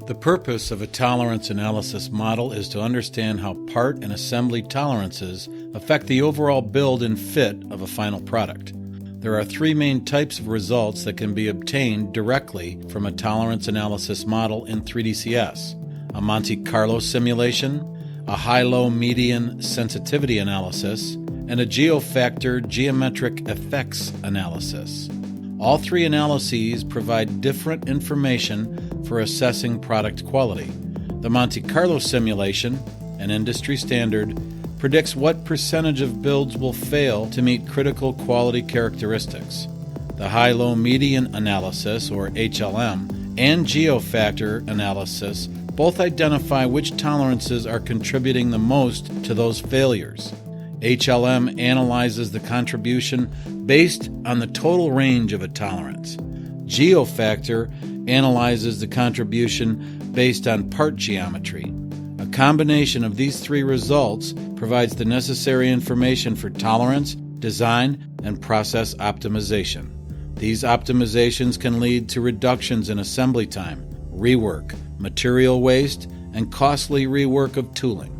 The purpose of a tolerance analysis model is to understand how part and assembly tolerances affect the overall build and fit of a final product. There are three main types of results that can be obtained directly from a tolerance analysis model in 3DCS: a Monte Carlo simulation, a high-low median sensitivity analysis, and a geofactor geometric effects analysis. All three analyses provide different information for assessing product quality. The Monte Carlo simulation, an industry standard, predicts what percentage of builds will fail to meet critical quality characteristics. The high-low median analysis, or HLM, and geofactor analysis both identify which tolerances are contributing the most to those failures. HLM analyzes the contribution based on the total range of a tolerance. Geofactor analyzes the contribution based on part geometry. A combination of these three results provides the necessary information for tolerance, design, and process optimization. These optimizations can lead to reductions in assembly time, rework, material waste, and costly rework of tooling.